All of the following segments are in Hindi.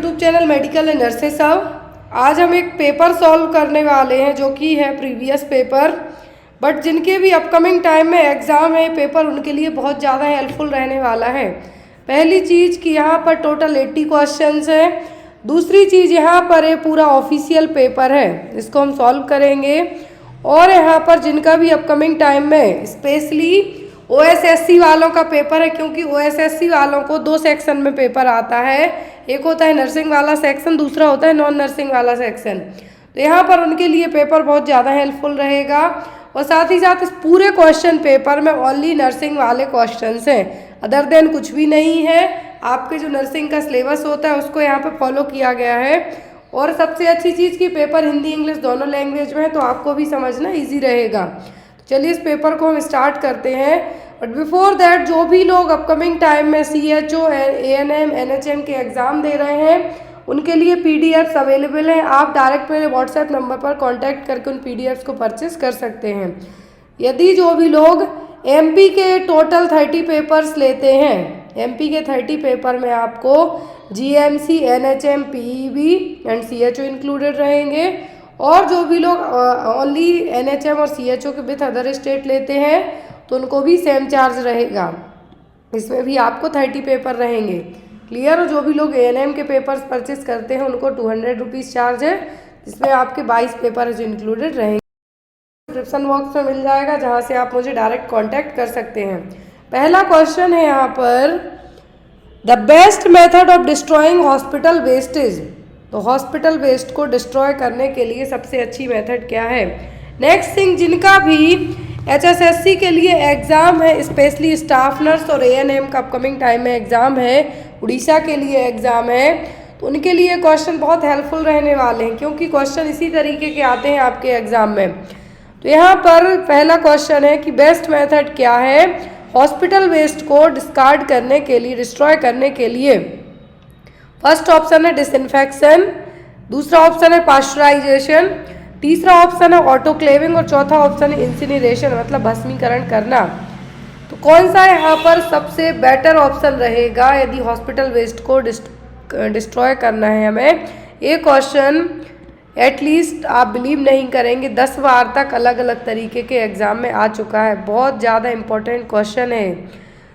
YouTube channel medical and nurses सब। आज हम एक पेपर सॉल्व करने वाले हैं जो कि है प्रीवियस पेपर, बट जिनके भी अपकमिंग टाइम में एग्ज़ाम है पेपर, उनके लिए बहुत ज़्यादा हेल्पफुल रहने वाला है। पहली चीज़ कि यहाँ पर टोटल 80 क्वेश्चंस हैं। दूसरी चीज़ यहाँ पर ये पूरा ऑफिशियल पेपर है, इसको हम सॉल्व करेंगे। और यहाँ पर जिनका भी अपकमिंग टाइम में स्पेशली OSSC वालों का पेपर है, क्योंकि OSSC वालों को 2 सेक्शन में पेपर आता है। एक होता है नर्सिंग वाला सेक्शन, दूसरा होता है नॉन नर्सिंग वाला सेक्शन। तो यहाँ पर उनके लिए पेपर बहुत ज़्यादा हेल्पफुल रहेगा। और साथ ही साथ इस पूरे क्वेश्चन पेपर में ओनली नर्सिंग वाले क्वेश्चंस हैं, अदर देन कुछ भी नहीं है। आपके जो नर्सिंग का सिलेबस होता है उसको यहाँ पर फॉलो किया गया है। और सबसे अच्छी चीज़ कि पेपर हिंदी इंग्लिश दोनों लैंग्वेज में है, तो आपको भी समझना ईजी रहेगा। चलिए इस पेपर को हम स्टार्ट करते हैं। बट बिफोर दैट, जो भी लोग अपकमिंग टाइम में CHO ANM NHM के एग्ज़ाम दे रहे हैं उनके लिए PDFs अवेलेबल हैं। आप डायरेक्ट मेरे व्हाट्सएप नंबर पर कांटेक्ट करके उन PDFs को परचेस कर सकते हैं। यदि जो भी लोग MP के टोटल 30 पेपर्स लेते हैं, MP के 30 पेपर में आपको GMC NHM PEB and CHO included रहेंगे। और जो भी लोग ओनली NHM और CHO के विथ अदर स्टेट लेते हैं तो उनको भी सेम चार्ज रहेगा, इसमें भी आपको 30 पेपर रहेंगे। क्लियर? और जो भी लोग ANM के पेपर्स परचेस करते हैं उनको 200 रुपीज़ चार्ज है, जिसमें आपके 22 पेपर जो इंक्लूडेड रहेंगे। डिस्क्रिप्शन बॉक्स में मिल जाएगा, जहाँ से आप मुझे डायरेक्ट कॉन्टैक्ट कर सकते हैं। पहला क्वेश्चन है यहाँ पर, the best method of destroying hospital wastage. तो हॉस्पिटल वेस्ट को डिस्ट्रॉय करने के लिए सबसे अच्छी मेथड क्या है? नेक्स्ट थिंग, जिनका भी HSSC के लिए एग्ज़ाम है, स्पेशली स्टाफ नर्स और ANM का अपकमिंग टाइम में एग्ज़ाम है, उड़ीसा के लिए एग्ज़ाम है, तो उनके लिए क्वेश्चन बहुत हेल्पफुल रहने वाले हैं, क्योंकि क्वेश्चन इसी तरीके के आते हैं आपके एग्ज़ाम में। तो यहाँ पर पहला क्वेश्चन है कि बेस्ट मेथड क्या है हॉस्पिटल वेस्ट को डिस्कार्ड करने के लिए, डिस्ट्रॉय करने के लिए। फर्स्ट ऑप्शन है डिसइंफेक्शन, दूसरा ऑप्शन है पास्चराइजेशन, तीसरा ऑप्शन है ऑटोक्लेविंग और चौथा ऑप्शन है इंसिनरेशन, मतलब भस्मीकरण करना। तो कौन सा यहाँ पर सबसे बेटर ऑप्शन रहेगा यदि हॉस्पिटल वेस्ट को डिस्ट्रॉय करना है हमें? ये क्वेश्चन एटलीस्ट आप बिलीव नहीं करेंगे 10 बार तक अलग अलग तरीके के एग्ज़ाम में आ चुका है, बहुत ज़्यादा इम्पोर्टेंट क्वेश्चन है।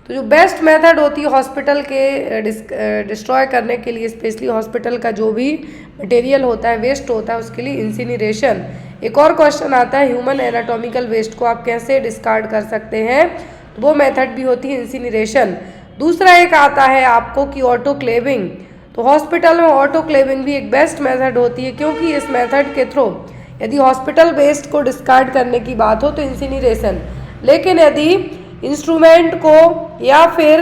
तो जो बेस्ट मेथड होती है हॉस्पिटल के डिस्ट्रॉय करने के लिए, स्पेशली हॉस्पिटल का जो भी मटेरियल होता है, वेस्ट होता है, उसके लिए इंसिनरेशन। एक और क्वेश्चन आता है ह्यूमन एनाटॉमिकल वेस्ट को आप कैसे डिस्कार्ड कर सकते हैं, तो वो मेथड भी होती है इंसिनरेशन। दूसरा एक आता है आपको कि ऑटोक्लेविंग। तो हॉस्पिटल में ऑटोक्लेविंग भी एक बेस्ट मेथड होती है, क्योंकि इस मेथड के थ्रू यदि हॉस्पिटल वेस्ट को डिस्कार्ड करने की बात हो तो इंसिनरेशन, लेकिन यदि इंस्ट्रूमेंट को या फिर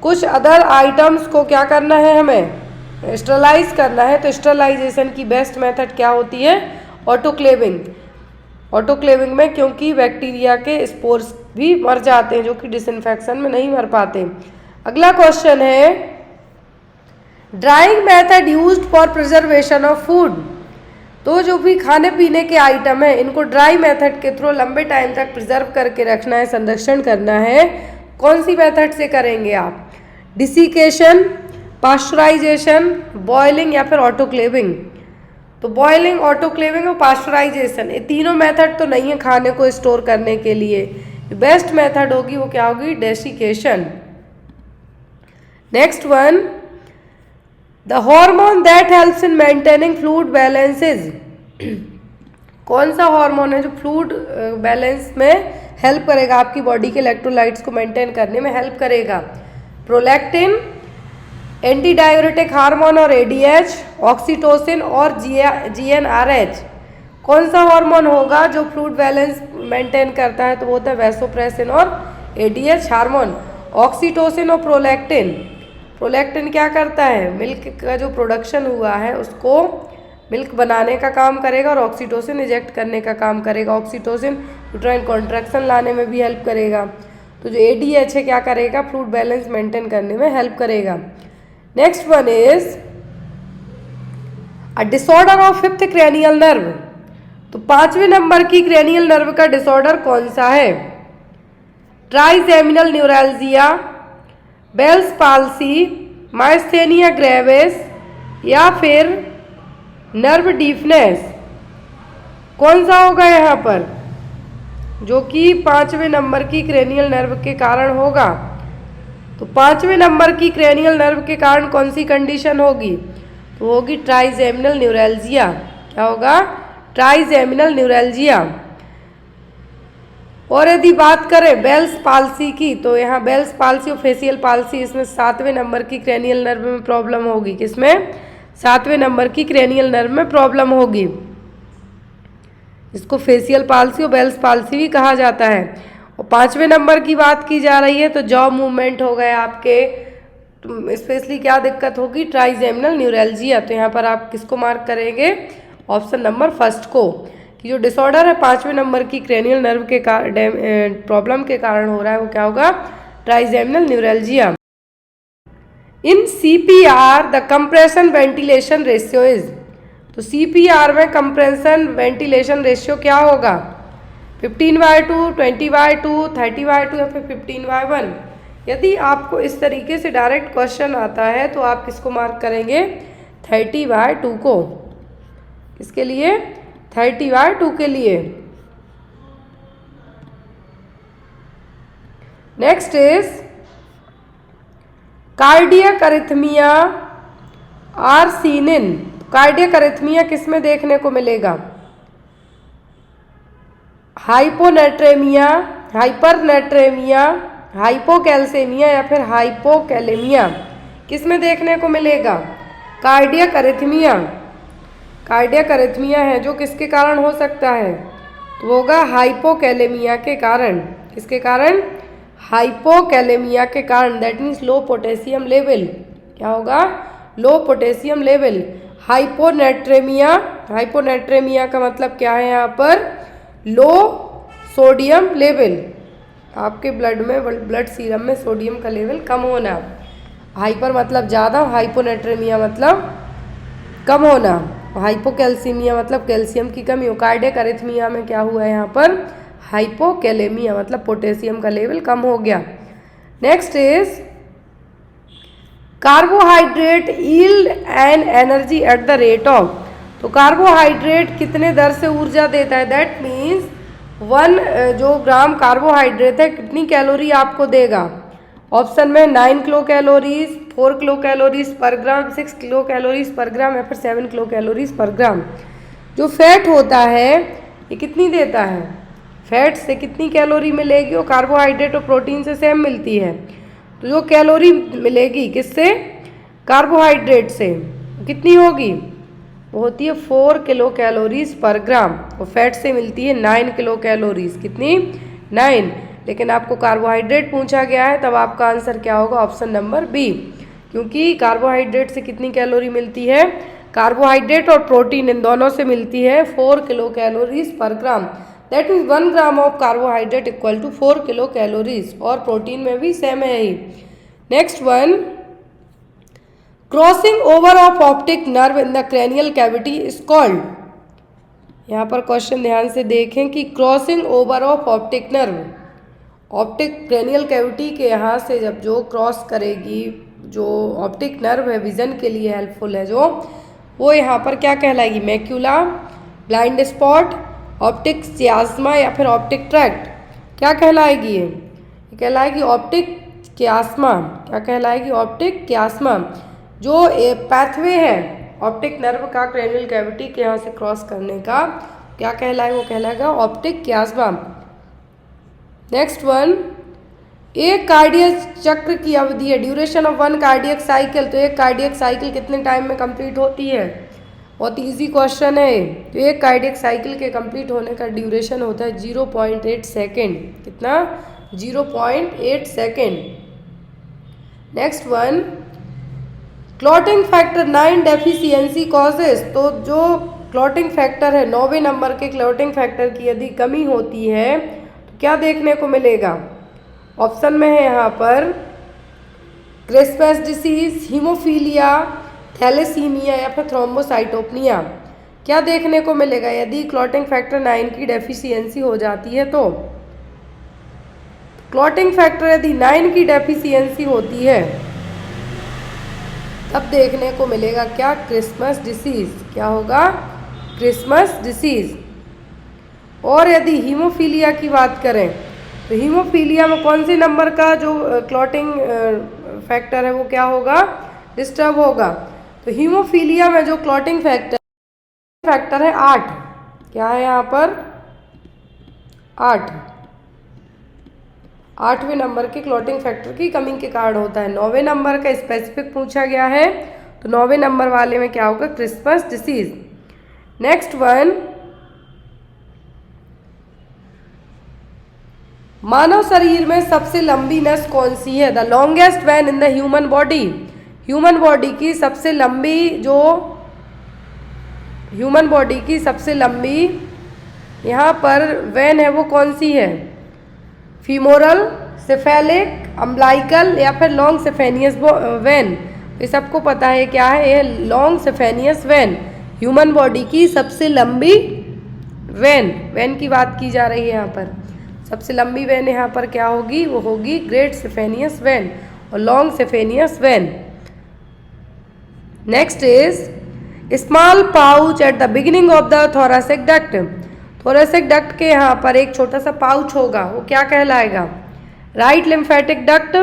कुछ अदर आइटम्स को क्या करना है, हमें स्टरलाइज करना है, तो स्टरलाइजेशन की बेस्ट मेथड क्या होती है? ऑटोक्लेविंग। ऑटोक्लेविंग में क्योंकि बैक्टीरिया के स्पोर्स भी मर जाते हैं, जो कि डिसइंफेक्शन में नहीं मर पाते। अगला क्वेश्चन है, drawing method used for preservation of food. तो जो भी खाने पीने के आइटम है, इनको ड्राई मेथड के थ्रू लंबे टाइम तक प्रिजर्व करके रखना है, संरक्षण करना है। कौन सी मेथड से करेंगे आप? डिसिकेशन, पास्चराइजेशन, बॉयलिंग या फिर ऑटोक्लेविंग? तो बॉयलिंग, ऑटोक्लेविंग और पास्चराइजेशन, ये तीनों मेथड तो नहीं है खाने को स्टोर करने के लिए। बेस्ट मेथड होगी वो क्या होगी? Desiccation. Next one, the hormone that helps in maintaining fluid balances. कौन सा हार्मोन है जो फ्लूइड बैलेंस में हेल्प करेगा, आपकी बॉडी के इलेक्ट्रोलाइट्स को मेंटेन करने में हेल्प करेगा? प्रोलैक्टिन, एंटी डाययूरेटिक हार्मोन और ADH, ऑक्सीटोसिन और GnRH। कौन सा हार्मोन होगा जो फ्लूइड बैलेंस मेंटेन करता है? तो वो होता है वैसोप्रेसिन और ADH हार्मोन। ऑक्सीटोसिन और प्रोलैक्टिन, प्रोलैक्टिन क्या करता है? मिल्क का जो प्रोडक्शन हुआ है उसको मिल्क बनाने का काम करेगा, और ऑक्सीटोसिन इजेक्ट करने का काम करेगा। ऑक्सीटोसिन यूट्राइन कॉन्ट्रैक्शन लाने में भी हेल्प करेगा। तो जो ADH है क्या करेगा? फ्लूइड बैलेंस मेंटेन करने में हेल्प करेगा। Next one is a disorder of 5th cranial nerve. तो 5वें नंबर की क्रेनियल नर्व का डिसऑर्डर कौन सा है? Trigeminal neuralgia, Bell's palsy, myasthenia gravis, या फिर नर्व डीफनेस, कौन सा होगा यहाँ पर, जो कि 5वें नंबर की क्रेनियल नर्व के कारण होगा। तो 5वें नंबर की क्रेनियल नर्व के कारण कौन सी कंडीशन होगी, तो होगी ट्राइजेमिनल न्यूरैल्जिया। क्या होगा, ट्राइजेमिनल न्यूरैल्जिया। और यदि बात करें बेल्स पाल्सी की, तो यहाँ बेल्स पाल्सी और फेशियल पाल्सी, इसमें 7वें नंबर की क्रेनियल नर्व में प्रॉब्लम होगी। किसमें, 7वें नंबर की क्रेनियल नर्व में प्रॉब्लम होगी। इसको फेशियल पाल्सी और बेल्स पाल्सी भी कहा जाता है। और 5वें नंबर की बात की जा रही है तो जॉ मूवमेंट हो गए आपके, स्पेशली क्या दिक्कत होगी, ट्राइजेमिनल न्यूरैल्जिया। तो यहाँ पर आप किसको मार्क करेंगे, ऑप्शन नंबर फर्स्ट को, कि जो डिसऑर्डर है 5वें नंबर की क्रेनियल नर्व के प्रॉब्लम के कारण हो रहा है वो क्या होगा, trigeminal neuralgia. In CPR the compression ventilation ratio is, तो CPR में कंप्रेशन वेंटिलेशन रेशियो क्या होगा, 15/2, 20/2, 30/2 या फिर 15/1। यदि आपको इस तरीके से डायरेक्ट क्वेश्चन आता है तो आप किसको मार्क करेंगे, 30/2 को। किसके लिए, 30/2 के लिए। Next is cardiac arrhythmia are seen in, cardiac arrhythmia किस में देखने को मिलेगा, हाइपोनेट्रेमिया, हाइपरनेट्रेमिया, हाइपोकैल्सेमिया या फिर हाइपोकैलेमिया, किस में देखने को मिलेगा, कार्डियक अरिथमिया। कार्डियक अरिथमिया है जो किसके कारण हो सकता है, तो होगा हाइपोकैलेमिया के कारण। किसके कारण, हाइपोकैलेमिया के कारण, that means low potassium level. क्या होगा, लो पोटेशियम लेवल। हाइपोनेट्रेमिया, हाइपोनेट्रेमिया का मतलब क्या है यहाँ पर, लो सोडियम लेवल, आपके ब्लड में, ब्लड सीरम में सोडियम का लेवल कम होना। हाइपर मतलब ज़्यादा, हाइपोनेट्रेमिया मतलब कम होना, हाइपोकैल्सीमिया मतलब कैल्शियम की कमी हो। कार्डियक अरिथमिया में क्या हुआ है यहाँ पर, हाइपोकैलेमिया मतलब पोटेशियम का लेवल कम हो गया। Next is carbohydrate yield and energy at the rate of, तो कार्बोहाइड्रेट कितने दर से ऊर्जा देता है, दैट मीन्स 1 जो ग्राम कार्बोहाइड्रेट है कितनी कैलोरी आपको देगा। ऑप्शन में 9 kilo calories, 4 kilo calories per ग्राम, 6 किलो कैलोरीज पर ग्राम या फिर 7 किलो कैलोरीज पर ग्राम। जो फैट होता है ये कितनी देता है, फैट से कितनी कैलोरी मिलेगी, वो कार्बोहाइड्रेट और प्रोटीन से सेम मिलती है। तो जो कैलोरी मिलेगी किससे, कार्बोहाइड्रेट से, कितनी होगी, वो होती है 4 किलो कैलोरीज पर ग्राम। और फैट से मिलती है 9 किलो कैलोरीज, कितनी, 9। लेकिन आपको कार्बोहाइड्रेट पूछा गया है तब आपका आंसर क्या होगा, ऑप्शन नंबर बी, क्योंकि कार्बोहाइड्रेट से कितनी कैलोरी मिलती है, कार्बोहाइड्रेट और प्रोटीन इन दोनों से मिलती है 4 kilo calories per gram. That means 1 gram of carbohydrate equal to 4 kilo calories, और प्रोटीन में भी सेम है ही। Next one, crossing over of optic nerve in the cranial cavity is called, यहाँ पर क्वेश्चन ध्यान से देखें कि crossing over of optic nerve, optic cranial cavity के यहाँ से जब जो क्रॉस करेगी, जो ऑप्टिक नर्व है विजन के लिए हेल्पफुल है जो, वो यहाँ पर क्या कहलाएगी, मैक्यूला, ब्लाइंड स्पॉट, ऑप्टिक चियास्मा या फिर ऑप्टिक ट्रैक्ट, क्या कहलाएगी, ये कहलाएगी ऑप्टिक क्यास्मा। क्या कहलाएगी, ऑप्टिक क्यास्मा। जो पैथवे है ऑप्टिक नर्व का क्रेनियल कैविटी के यहाँ से क्रॉस करने का, क्या कहलाएगा, वो कहलाएगा ऑप्टिक क्यास्मा। नेक्स्ट वन, एक कार्डियक चक्र की अवधि है, ड्यूरेशन ऑफ 1 कार्डियक साइकिल, तो एक कार्डियक साइकिल कितने टाइम में कंप्लीट होती है, बहुत इजी क्वेश्चन है। तो एक कार्डियक साइकिल के कंप्लीट होने का ड्यूरेशन होता है 0.8 सेकेंड, कितना, 0.8 second. Next one, clotting factor 9 deficiency causes, तो जो क्लॉटिंग फैक्टर है 9वें नंबर के क्लॉटिंग फैक्टर की यदि कमी होती है तो क्या देखने को मिलेगा, ऑप्शन में है यहाँ पर क्रेस्पस डिसीज, हीमोफीलिया, थैलेसीमिया या फिर थ्रोम्बोसाइटोपनिया, क्या देखने को मिलेगा यदि क्लॉटिंग फैक्टर 9 की डेफिशिएंसी हो जाती है। तो क्लॉटिंग फैक्टर यदि 9 की डेफिशिएंसी होती है तब देखने को मिलेगा क्या, क्रिसमस डिसीज़। क्या होगा, क्रिसमस डिसीज़। और यदि हीमोफीलिया की बात करें तो हीमोफीलिया में कौन सी नंबर का जो क्लॉटिंग फैक्टर है वो क्या होगा, डिस्टर्ब होगा। तो हीमोफीलिया में जो क्लॉटिंग फैक्टर है 8। क्या है यहाँ पर, 8। 8वें नंबर के क्लॉटिंग फैक्टर की कमी के कारण होता है। 9वें नंबर का स्पेसिफिक पूछा गया है, तो 9वें नंबर वाले में क्या होगा, क्रिसमस डिसीज। नेक्स्ट वन, मानव शरीर में सबसे लंबी नस कौन सी है। The longest when in the human body. Human body की सबसे लंबी यहाँ पर वेन है वो कौन सी है, फीमोरल, सेफेलिक, अम्बलाइकल या फिर लॉन्ग सेफेनियस वेन। ये सबको पता है क्या है, ये long saphenous when human body की सबसे लंबी वेन की बात की जा रही है यहाँ पर। सबसे लंबी वेन यहाँ पर क्या होगी, वो होगी ग्रेट सेफेनियस वेन और long saphenous vein. Next is small pouch at the beginning of the thoracic duct. Thoracic duct के यहाँ पर एक छोटा सा पाउच होगा, वो क्या कहलाएगा, right lymphatic duct,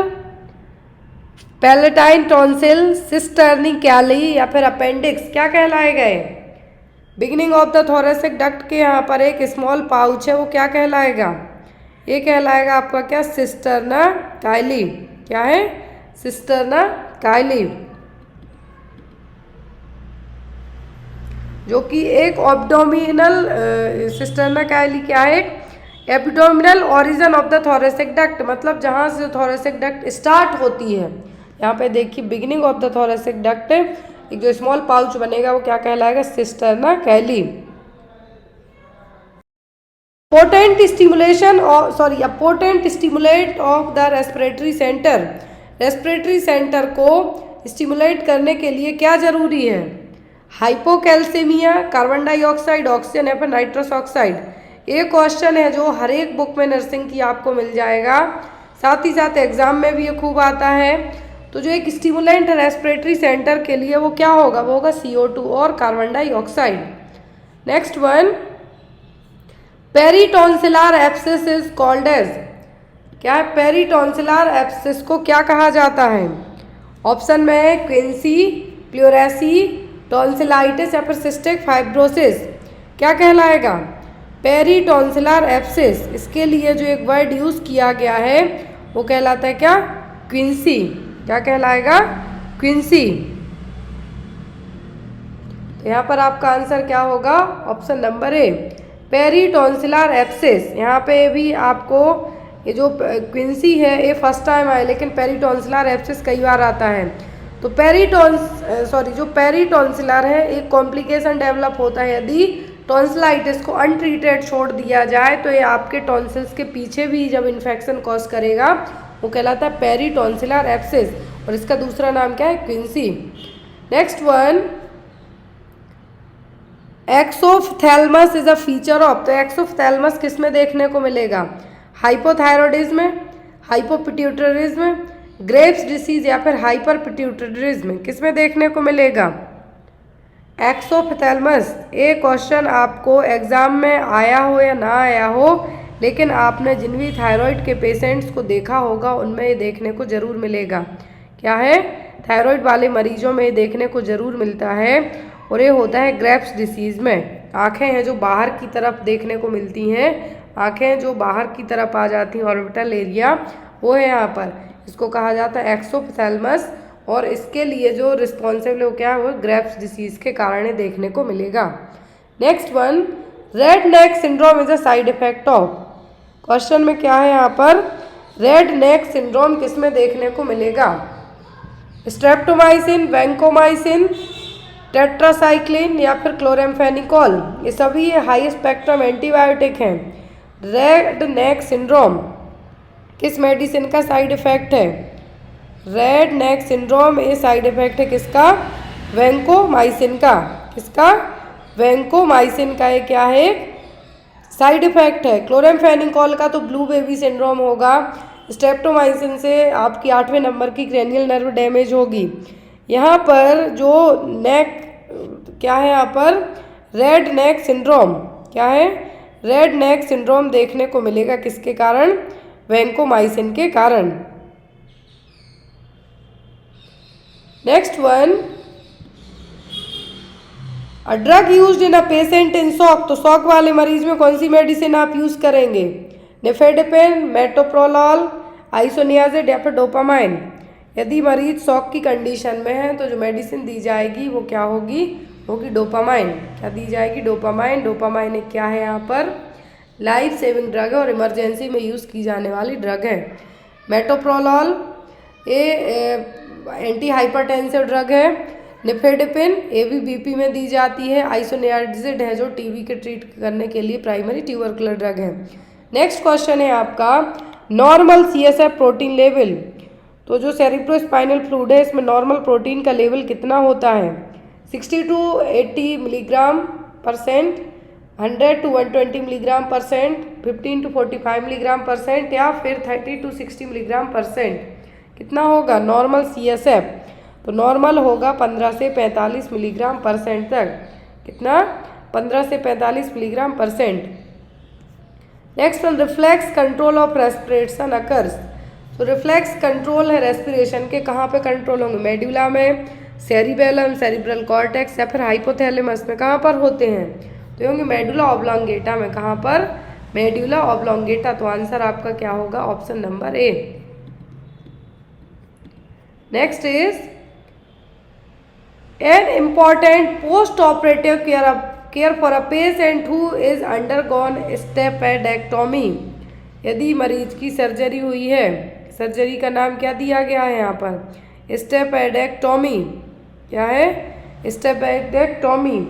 palatine tonsil, cisterna chyli या फिर अपेंडिक्स, क्या कहलाएगा ये। Beginning of the thoracic duct के यहाँ पर एक स्मॉल पाउच है, वो क्या कहलाएगा, ये कहलाएगा आपका क्या, सिस्टर्ना काइली। क्या है, सिस्टर्ना काइली, जो कि एक एब्डोमिनल, सिस्टर्ना काइली क्या है, abdominal origin of the thoracic duct, मतलब जहाँ से थोरेसिक डक्ट स्टार्ट होती है। यहाँ पे देखिए beginning of the thoracic duct एक जो स्मॉल पाउच बनेगा वो क्या कहलाएगा, cisterna Kylie. Potent stimulate of the respiratory centre. Respiratory centre को स्टिमुलेट करने के लिए क्या जरूरी है, हाइपोकैल्सीमिया, कार्बन डाइऑक्साइड, ऑक्सीजन या फिर नाइट्रस ऑक्साइड। ये क्वेश्चन है जो हर एक बुक में नर्सिंग की आपको मिल जाएगा, साथ ही साथ एग्जाम में भी ये खूब आता है। तो जो एक स्टिमुलेंट है रेस्पिरेटरी सेंटर के लिए वो क्या होगा, वो होगा CO2 और carbon dioxide. Next one, peritonsillar abscess is called as. क्या है, पेरिटॉन्सिलर एब्सेस को क्या कहा जाता है, ऑप्शन में है क्विंसी, प्लूरेसी, टॉन्सिलाइटिस या फिर सिस्टिक फाइब्रोसिस। क्या कहलाएगा, पेरिटॉन्सिलर एब्सेस। इसके लिए जो एक वर्ड यूज किया गया है वो कहलाता है क्या, क्विंसी। क्या कहलाएगा, क्विंसी। तो यहाँ पर आपका आंसर क्या होगा, ऑप्शन नंबर ए, पेरिटॉन्सिलर एब्सेस। यहाँ पे भी आपको ये जो क्विंसी है ये फर्स्ट टाइम आया, लेकिन पेरिटॉन्सिलर एब्सेस कई बार आता है। तो जो पेरिटॉन्सिलर है एक कॉम्प्लिकेशन डेवलप होता है यदि टॉन्सिलाइटिस को अनट्रीटेड छोड़ दिया जाए, तो ये आपके टॉन्सिल्स के पीछे भी जब इन्फेक्शन कॉज करेगा वो कहलाता है पेरिटॉन्सिलर एब्सेस, और इसका दूसरा नाम क्या है, quinsy. Next one, exophthalmos is a feature of. तो एक्सोफ्थैल्मस किस में देखने को मिलेगा, हाइपोथायरॉयडिज्म, हाइपोपिट्यूटरिज्म, ग्रेव्स डिसीज या फिर हाइपर पिट्यूटरिज्म, किस में देखने को मिलेगा, एक्सोफ्थैल्मस। ये क्वेश्चन आपको एग्जाम में आया हो या ना आया हो, लेकिन आपने जिन भी थायराइड के पेशेंट्स को देखा होगा उनमें ये देखने को ज़रूर मिलेगा। क्या है, थायराइड वाले मरीजों में ये देखने को ज़रूर मिलता है, और ये होता है ग्रेव्स डिसीज़ में। आँखें हैं जो बाहर की तरफ देखने को मिलती हैं, आँखें जो बाहर की तरफ आ जाती हैं, ऑर्बिटल एरिया, वो है यहाँ पर, इसको कहा जाता है एक्सोफ्थैल्मस। और इसके लिए जो रिस्पॉन्सिबल हो क्या है, वो ग्रेव्स डिसीज़ के कारण देखने को मिलेगा। Next one, red neck syndrome is a side effect of. Question में क्या है यहाँ पर, रेड नेक सिंड्रोम किस में देखने को मिलेगा, स्ट्रेप्टोमाइसिन, वैंकोमाइसिन, टेट्रासाइक्लिन या फिर क्लोरेम्फेनिकोल। ये सभी हाई स्पेक्ट्रम एंटीबायोटिक हैं। रेड नेक सिंड्रोम किस मेडिसिन का साइड इफेक्ट है, रेड नेक सिंड्रोम ये साइड इफेक्ट है किसका, वैंकोमाइसिन का। किसका, वैंकोमाइसिन का ये क्या है, साइड इफेक्ट है। क्लोरेम्फेनिकोल का तो ब्लू बेबी सिंड्रोम होगा। स्ट्रेप्टोमाइसिन से आपकी 8वें नंबर की क्रेनियल नर्व डैमेज होगी। यहाँ पर जो नेक क्या है, यहाँ पर रेड नेक सिंड्रोम, क्या है, रेड नेक सिंड्रोम देखने को मिलेगा किसके कारण, वैंकोमाइसिन के कारण। Next one, a drug used in a patient in shock, तो शॉक वाले मरीज में कौन सी मेडिसिन आप यूज करेंगे, निफेडेपिन, मेटोप्रोलॉल, आइसोनियाजिड या फिर डोपामाइन। यदि मरीज शॉक की कंडीशन में है तो जो मेडिसिन दी जाएगी वो क्या होगी, होगी डोपामाइन। क्या दी जाएगी, डोपामाइन। डोपामाइन एक क्या है, यहाँ पर लाइफ सेविंग ड्रग है और इमरजेंसी में यूज़ की जाने वाली ड्रग है। मेटोप्रोलॉल ये एंटी हाइपरटेंसिव ड्रग है। निफेडेपिन ये भी बीपी में दी जाती है। आइसोनियाजिड है जो टीबी के ट्रीट करने के लिए प्राइमरी ट्यूबरकुलर ड्रग है। नेक्स्ट क्वेश्चन है आपका, नॉर्मल CSF प्रोटीन लेवल, तो जो सेरिब्रोस्पाइनल फ्लूइड है इसमें नॉर्मल प्रोटीन का लेवल कितना होता है, 60 to 80 milligram %, 100 to 120 milligram %, 15 to 45 milligram %, या फिर 30 to 60 मिलीग्राम %। कितना होगा नॉर्मल CSF, तो नॉर्मल होगा 15 से 45 मिलीग्राम % तक। कितना, 15 से 45 milligram %। Next one, reflex control of respiration occurs, तो रिफ्लेक्स कंट्रोल है रेस्पिरेशन के, कहाँ पे कंट्रोल होंगे, मेडुला में, सेरिबेलम, सेरिब्रल कॉर्टेक्स या फिर हाइपोथैलेमस में, कहाँ पर होते हैं, तो होंगे मेडुला ऑब्लोंगेटा में। कहाँ पर, मेडुला ऑब्लोंगेटा। तो आंसर आपका क्या होगा, option number A. Next is an important post operative care for a patient who is undergone stapedectomy, यदि मरीज की सर्जरी हुई है, सर्जरी का नाम क्या दिया गया है यहाँ पर, स्टेपेडेक्टोमी। क्या है, स्टेपेडेक्टोमी।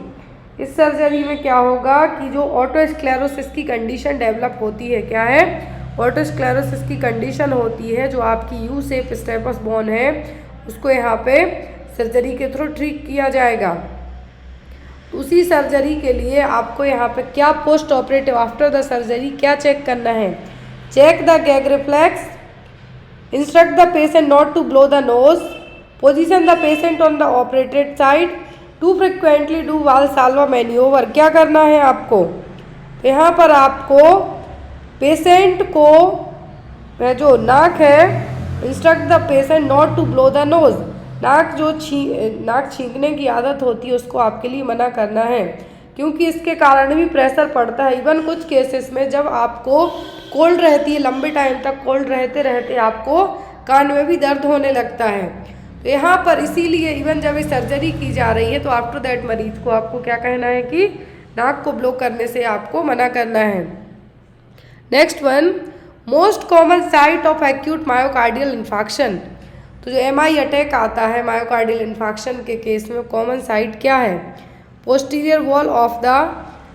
इस सर्जरी में क्या होगा कि जो ऑटोस्क्लेरोसिस की कंडीशन डेवलप होती है, क्या है, ऑटोस्क्लेरोसिस की कंडीशन होती है, जो आपकी यू शेप स्टेपस बोन है उसको यहाँ पे सर्जरी के थ्रू ठीक किया जाएगा। उसी सर्जरी के लिए आपको यहाँ पे क्या post operative after the surgery क्या चेक करना है, check the gag reflex, instruct the patient not to blow the nose, position the patient on the operated side, to frequently do Valsalva manoeuvre. क्या करना है आपको, तो यहाँ पर आपको पेशेंट को वह जो नाक है, instruct the patient not to blow the nose, नाक छींकने की आदत होती है उसको आपके लिए मना करना है, क्योंकि इसके कारण भी प्रेशर पड़ता है। इवन कुछ केसेस में जब आपको कोल्ड रहती है, लंबे टाइम तक कोल्ड रहते रहते आपको कान में भी दर्द होने लगता है। तो यहाँ पर इसीलिए इवन जब ये सर्जरी की जा रही है तो आफ्टर दैट मरीज को आपको क्या कहना है कि नाक को ब्लो करने से आपको मना करना है। Next one, most common site of acute myocardial infarction, तो जो MI अटैक आता है मायोकार्डियल इन्फाक्शन के केस में कॉमन साइट क्या है, posterior wall of the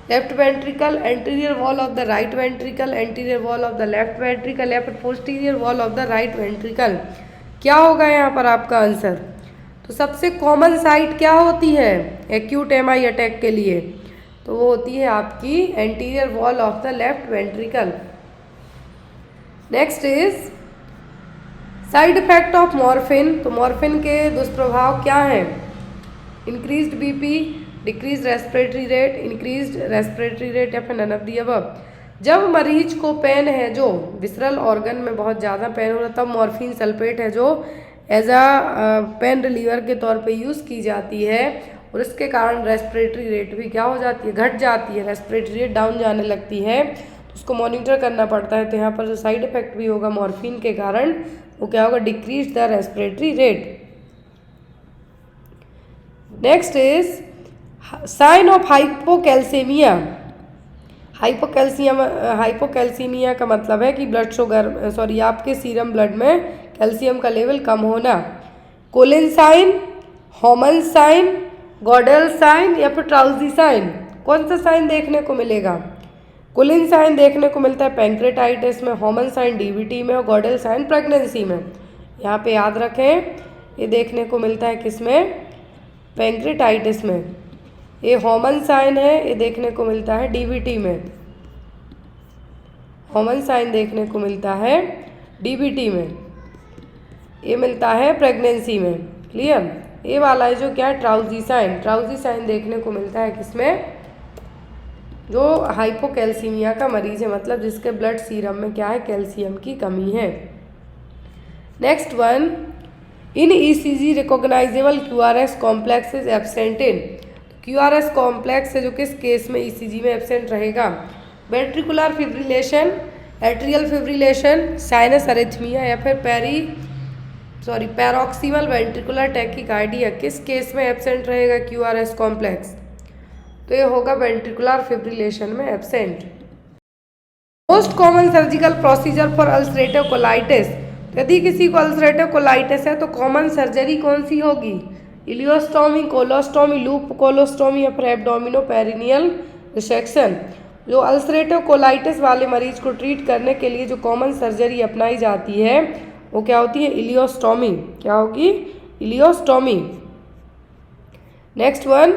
left ventricle, anterior wall of the right ventricle, anterior wall of the left ventricle या फिर posterior wall of the right ventricle. क्या होगा यहाँ पर आपका आंसर, तो सबसे कॉमन साइट क्या होती है एक्यूट MI अटैक के लिए, तो वो होती है आपकी anterior wall of the left ventricle. Next is side effect of morphine, तो मॉर्फिन के दुष्प्रभाव क्या हैं, increased BP, decrease respiratory rate, increased respiratory rate या फिर नन ऑफ द अबव। जब मरीज को पेन है जो विसरल ऑर्गन में बहुत ज़्यादा पेन हो रहा है, तब मॉर्फिन सल्फेट है जो एज अ पेन रिलीवर के तौर पे यूज़ की जाती है, और इसके कारण रेस्पिरेटरी रेट भी क्या हो जाती है, घट जाती है, रेस्पिरेटरी रेट डाउन जाने लगती है, तो उसको मॉनिटर करना पड़ता है। तो यहाँ पर जो साइड इफेक्ट भी होगा मॉर्फिन के कारण वो क्या होगा, decrease the respiratory rate. Next is sign of hypocalcaemia. Hypocalcaemia का मतलब है कि ब्लड शुगर आपके सीरम ब्लड में कैल्शियम का लेवल कम होना। Colin sign, Homan sign, Godel sign या फिर ट्राउजी साइन, कौन सा साइन देखने को मिलेगा, कोलिन साइन देखने को मिलता है पैंक्रेटाइटिस में, हॉमन साइन DVT में और गॉडेल साइन प्रेगनेंसी में। यहाँ पे याद रखें ये देखने को मिलता है किसमें, पैंक्रेटाइटिस में। ये हॉमन साइन है, ये देखने को मिलता है DVT में, हॉमन साइन देखने को मिलता है DVT में, ये मिलता है प्रेगनेंसी में। क्लियर, ए वाला है जो क्या है, ट्राउजी साइन। ट्राउजी साइन देखने को मिलता है किसमें, जो हाइपोकैल्सीमिया का मरीज है, मतलब जिसके ब्लड सीरम में क्या है, कैल्शियम की कमी है। Next one, in ECG recognisable QRS complex is absent in. QRS complex है जो किस केस में ईसीजी में एब्सेंट रहेगा, ventricular fibrillation, atrial fibrillation, sinus arrhythmia या फिर पैरोक्सिमल वेंट्रिकुलर टैकीकार्डिया। किस केस में एब्सेंट रहेगा क्यूआरएस कॉम्प्लेक्स, तो ये होगा वेंट्रिकुलर फिब्रिलेशन में absent. Most common surgical procedure for ulcerative colitis. यदि किसी को अल्सरेटिव कोलाइटिस है तो कॉमन सर्जरी कौन सी होगी, इलियोस्टोमी, कोलोस्टोमी, लूप कोलोस्टोमी या फिर एब्डोमिनो पेरिनियल रिसेक्शन। जो अल्सरेटिव कोलाइटिस वाले मरीज को ट्रीट करने के लिए जो कॉमन सर्जरी अपनाई जाती है वो क्या होती है, इलियोस्टोमी। क्या होगी, ileostomy. Next one,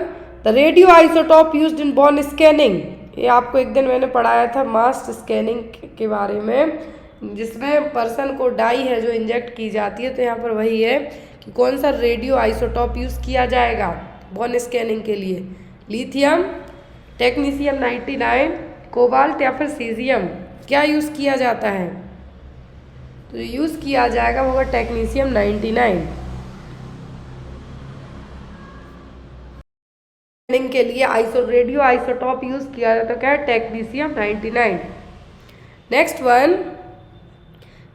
the radio isotope used in bone scanning. ये आपको एक दिन मैंने पढ़ाया था मास्ट स्कैनिंग के बारे में, जिसमें पर्सन को डाई है जो इंजेक्ट की जाती है। तो यहाँ पर वही है कि कौन सा रेडियो आइसोटोप यूज़ किया जाएगा बोन स्कैनिंग के लिए, लिथियम, टेक्नीशियम 99, कोबाल्ट या फिर सीजियम। क्या यूज़ किया जाता है, तो यूज़ किया जाएगा वो होगा टेक्नीशियम 99। स्कैनिंग के लिए रेडियो आइसोटोप यूज़ किया जाता है, क्या है, technetium 99। Next one,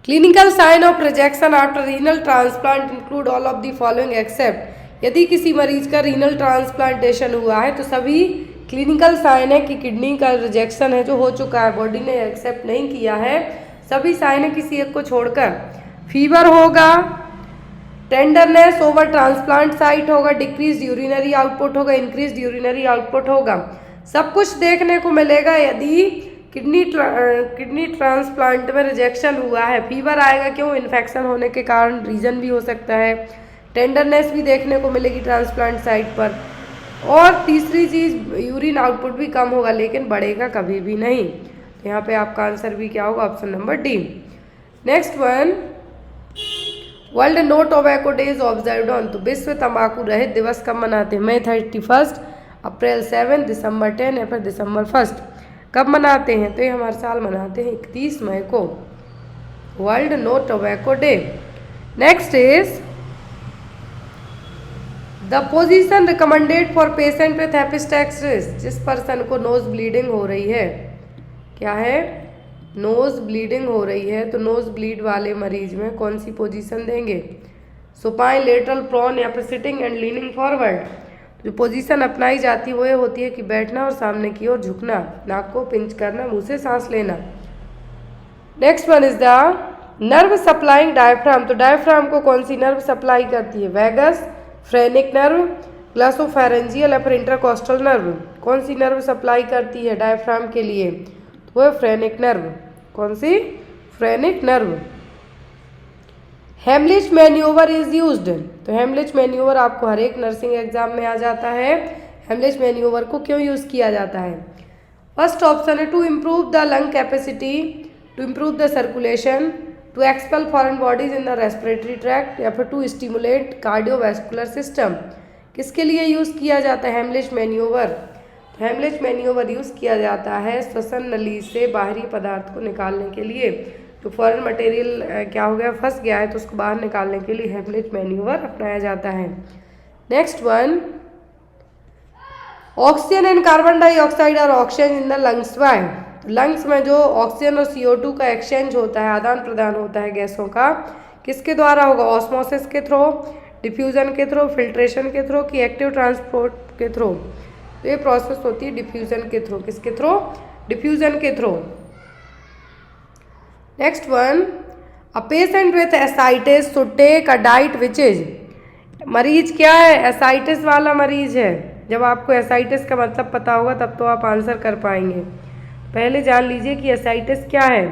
clinical sign of rejection after renal transplant include all of the following except. यदि किसी मरीज का रीनल ट्रांसप्लांटेशन हुआ है तो सभी क्लिनिकल साइन है कि किडनी का रिजेक्शन है जो हो चुका है, बॉडी ने एक्सेप्ट नहीं किया है, सभी साइन है किसी एक को छोड़कर। फीवर होगा, टेंडरनेस ओवर ट्रांसप्लांट साइट होगा, डिक्रीज यूरिनरी आउटपुट होगा, इंक्रीज यूरिनरी आउटपुट होगा। सब कुछ देखने को मिलेगा यदि किडनी ट्रांसप्लांट में रिजेक्शन हुआ है। फीवर आएगा, क्यों, इन्फेक्शन होने के कारण, रीजन भी हो सकता है। टेंडरनेस भी देखने को मिलेगी ट्रांसप्लांट साइट पर। और तीसरी चीज़, यूरिन आउटपुट भी कम होगा लेकिन बढ़ेगा कभी भी नहीं। तो यहाँ पे आपका आंसर भी क्या होगा, option number D. Next one, world no tobacco day is observed on. तो विश्व तंबाकू रहित दिवस कब मनाते हैं, मई 31, अप्रैल 7, दिसंबर 10 या फिर दिसंबर 1। कब मनाते हैं, तो ये हमारे साल मनाते हैं 31 मई को, world no tobacco day. Next is the position recommended for patient with epistaxis. जिस पर्सन को नोज ब्लीडिंग हो रही है, क्या है, नोज ब्लीडिंग हो रही है, तो नोज ब्लीड वाले मरीज में कौन सी पोजीशन देंगे, सुपाइन, लेटरल, प्रोन या फिर सिटिंग एंड लीनिंग फॉरवर्ड। जो पोजीशन अपनाई जाती है वो ये होती है कि बैठना और सामने की ओर झुकना, नाक को पिंच करना, मुंह से सांस लेना। Next one is the nerve supplying diaphragm. तो डायफ्राम को कौन सी नर्व सप्लाई करती है, वैगस, फ्रेनिक नर्व, ग्लासोफेरेंजियल या फिर इंटरकोस्टल नर्व। कौन सी नर्व सप्लाई करती है डायफ्राम के लिए, तो वो है फ्रेनिक नर्व। कौन सी, phrenic nerve. Heimlich manoeuvre is used. तो हेमलिच मैन्यूवर आपको हर एक नर्सिंग एग्जाम में आ जाता है। हेमलिच मैन्यूवर को क्यों यूज़ किया जाता है, फर्स्ट ऑप्शन है to improve the lung capacity, to improve the circulation, to expel foreign bodies in the respiratory tract या फिर टू स्टिमुलेट कार्डियोवैस्कुलर सिस्टम। किसके लिए यूज़ किया जाता है Heimlich manoeuvre, Heimlich manoeuvre use किया जाता है श्वसन नली से बाहरी पदार्थ को निकालने के लिए। तो फॉरेन मटेरियल क्या हो गया, फंस गया है, तो उसको बाहर निकालने के लिए हेमलिच मैन्यूवर अपनाया जाता है। Next one, oxygen and carbon dioxide और oxygen in the lungs by. Lungs में जो ऑक्सीजन और CO2 का एक्सचेंज होता है, आदान प्रदान होता है गैसों का, किसके द्वारा होगा, ऑस्मोसिस के थ्रू, डिफ्यूजन के थ्रू, फिल्ट्रेशन के थ्रू, कि एक्टिव ट्रांसपोर्ट के थ्रू। तो ये प्रोसेस होती है डिफ्यूजन के थ्रू, किसके थ्रू, डिफ्यूजन के through. Next one, a patient with ascites should take a diet which is. मरीज क्या है, एसाइटिस वाला मरीज है। जब आपको एसाइटिस का मतलब पता होगा तब तो आप आंसर कर पाएंगे। पहले जान लीजिए कि एसाइटिस क्या है।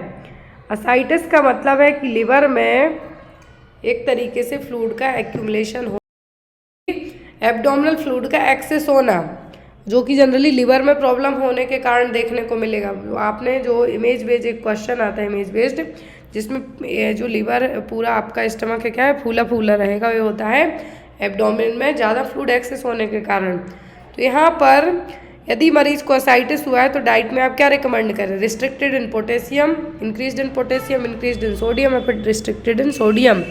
एसाइटिस का मतलब है कि लिवर में एक तरीके से फ्लूइड का एक्यूमुलेशन हो, एब्डोमिनल फ्लूइड का एक्सेस होना, जो कि जनरली लिवर में प्रॉब्लम होने के कारण देखने को मिलेगा। आपने जो इमेज बेस्ड एक क्वेश्चन आता है इमेज बेस्ड, जिसमें जो लिवर पूरा आपका स्टमक है क्या है, फूला फूला रहेगा, ये होता है एब्डोमेन में ज़्यादा फ्लूइड एक्सेस होने के कारण। तो यहाँ पर यदि मरीज को असाइटिस हुआ है तो डाइट में आप क्या रिकमेंड करें? रिस्ट्रिक्टेड इन पोटेशियम, इंक्रीज्ड इन पोटेशियम, इंक्रीज्ड इन सोडियम या फिर रिस्ट्रिक्टेड इन सोडियम?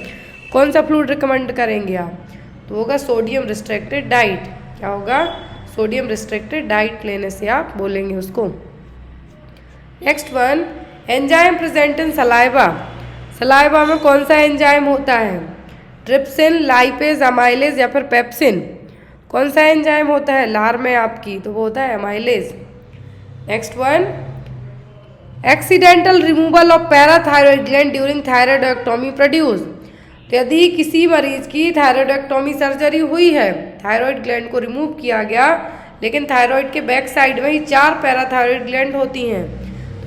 कौन सा फ्लूइड रिकमेंड करेंगे आप? तो होगा सोडियम रिस्ट्रिक्टेड डाइट। क्या होगा? सोडियम रिस्ट्रिक्टेड डाइट लेने से आप बोलेंगे उसको। Next one, enzyme present in saliva. Saliva में कौन सा एंजाइम होता है? ट्रिप्सिन, लाइपेज, अमाइलेज या फिर पेप्सिन? कौन सा एंजाइम होता है लार में आपकी? तो वो होता है amylase. Next one, accidental removal of parathyroid gland during thyroidectomy produce. तो यदि किसी मरीज की थायराइडोक्टोमी सर्जरी हुई है, थायराइड ग्लैंड को रिमूव किया गया, लेकिन थायराइड के बैक साइड में ही 4 पैराथायरॉयड ग्लैंड होती हैं।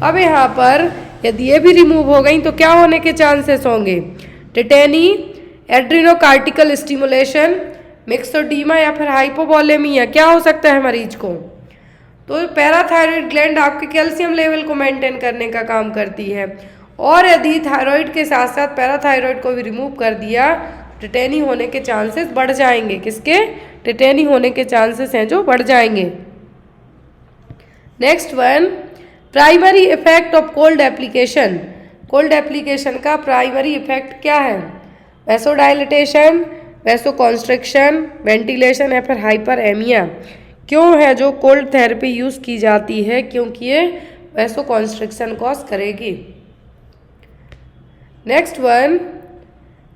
अब यहाँ पर यदि ये भी रिमूव हो गई तो क्या होने के चांसेस होंगे? टेटेनी, एड्रीनोकार्टिकल स्टिमुलेशन, मिक्सोडीमा या फिर हाइपोवोलेमिया? क्या हो सकता है मरीज को? तो पैराथायरॉयड ग्लैंड आपके कैल्शियम लेवल को मेंटेन करने का काम करती है, और यदि थायराइड के साथ साथ पैराथायरॉयड को भी रिमूव कर दिया, टेटेनी होने के चांसेस बढ़ जाएंगे। किसके? टेटेनी होने के चांसेस हैं जो बढ़ जाएंगे। Next one, primary effect of cold application. Cold application का प्राइमरी इफेक्ट क्या है? वैसोडाइलेटेशन, वैसोकॉन्स्ट्रिक्शन, वेंटिलेशन या फिर हाइपरएमिया? क्यों है जो कोल्ड थेरेपी यूज़ की जाती है? क्योंकि ये वैसोकॉन्स्ट्रिक्शन कॉज करेगी। Next one,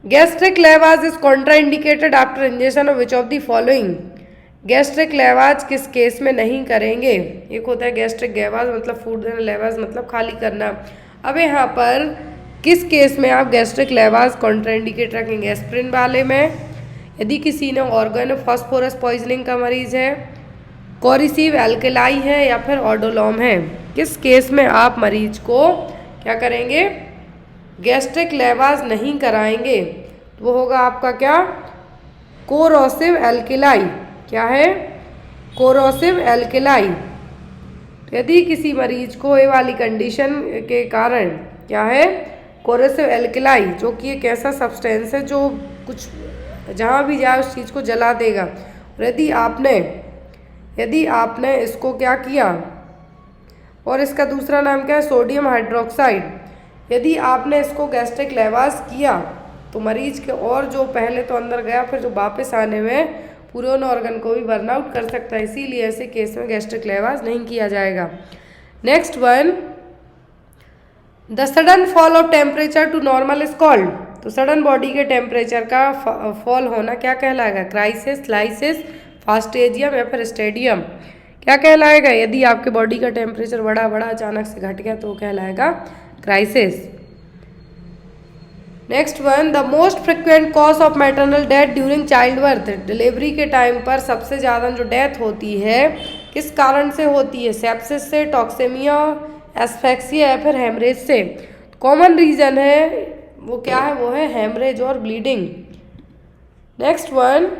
gastric lavage is contraindicated after injection of which of the following? Gastric lavage किस केस में नहीं करेंगे? एक होता है गैस्ट्रिक गैवाज मतलब फूड देना, लेवाज मतलब खाली करना। अब यहाँ पर किस केस में आप गैस्ट्रिक लेवाज कॉन्ट्राइंडिकेट रखेंगे? एस्प्रिन वाले में, यदि किसी ने ऑर्गेनो फॉस्फोरस पॉइजनिंग का मरीज है, कोरिसिव एल्केलाई है या फिर ऑडोलॉम है? किस केस में आप मरीज को क्या करेंगे? गैस्ट्रिक लेवाज नहीं कराएंगे। तो वो होगा आपका क्या? Corrosive alkali. क्या है? Corrosive alkali. तो यदि किसी मरीज को ये वाली कंडीशन के कारण क्या है? कोरोसिव एल्केलाई, जो कि एक ऐसा सब्सटेंस है जो कुछ जहाँ भी जाए उस चीज़ को जला देगा। और यदि आपने इसको क्या किया, और इसका दूसरा नाम क्या है? Sodium hydroxide. यदि आपने इसको गैस्ट्रिक लेवाज किया तो मरीज के और जो पहले तो अंदर गया, फिर जो वापस आने में पूरे उन ऑर्गन को भी बर्न आउट कर सकता है। इसीलिए ऐसे केस में गैस्ट्रिक लेवाज नहीं किया जाएगा। Next one, the sudden fall of temperature to normal is called. तो सडन बॉडी के टेम्परेचर का फॉल होना क्या कहलाएगा? क्राइसिस, लाइसिस, फास्टेजियम या फिर स्टेडियम? क्या कहलाएगा? यदि आपके बॉडी का टेम्परेचर बड़ा अचानक से घट गया तो वो कहलाएगा crisis. Next one, the most frequent cause of maternal death during child birth. Delivery के टाइम पर सबसे ज़्यादा जो डेथ होती है किस कारण से होती है? सेप्सिस से, टॉक्सेमिया, एस्फेक्सिया या फिर हेमरेज से? कॉमन रीजन है वो क्या है? वो है हेमरेज और bleeding. Next one,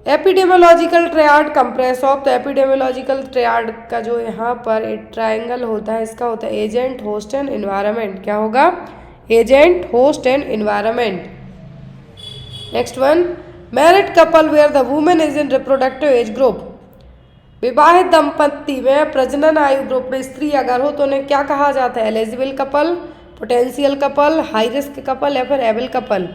epidemiological triad compress of. तो एपिडेमियोलॉजिकल ट्रायड का जो यहाँ पर एक ट्रायंगल होता है, इसका होता है एजेंट, होस्ट एंड एनवायरनमेंट। क्या होगा? Agent, host and environment. Next one, married couple where the women is in reproductive age group. विवाहित दंपति में प्रजनन आयु ग्रुप में स्त्री अगर हो तो उन्हें क्या कहा जाता है? Eligible couple, potential couple, high risk couple या फिर एबल कपल?